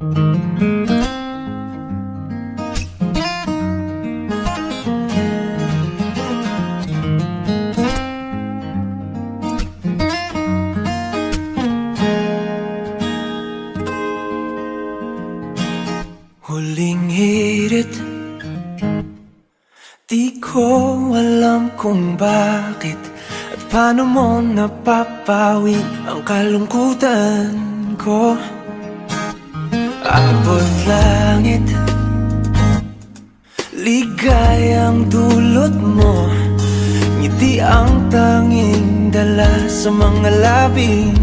Huling hirit, di ko alam kung bakit at paano mo napapawi ang kalungkutan ko. Abot langit, ligayang dulot mo, ngiti ang tanging dala sa mga labing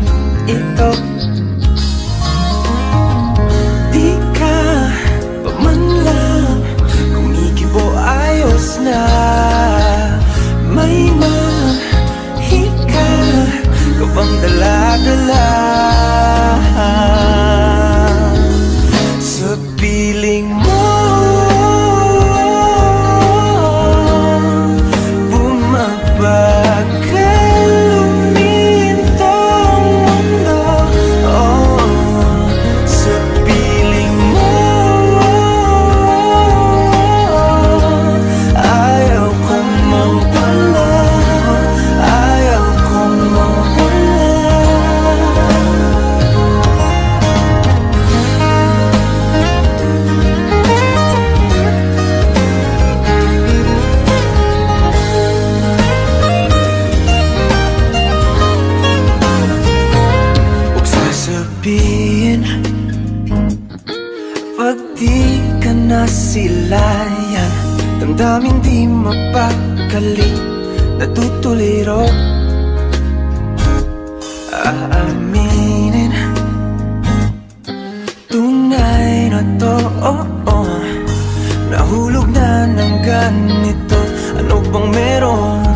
ito. Di ka pa man lang kumikibo, ayos na. May mahika ka bang dala-dala sa piling mo? Bumabagal lumintong mundo, sa piling mo. Ayaw kong mawala, ayaw kong mawala. Sabihin, pag di ka nasilayan, damdaming di mapakali, natutuliro. Aaminin, tunay na to, nahulog na ng ganito. Ano bang meron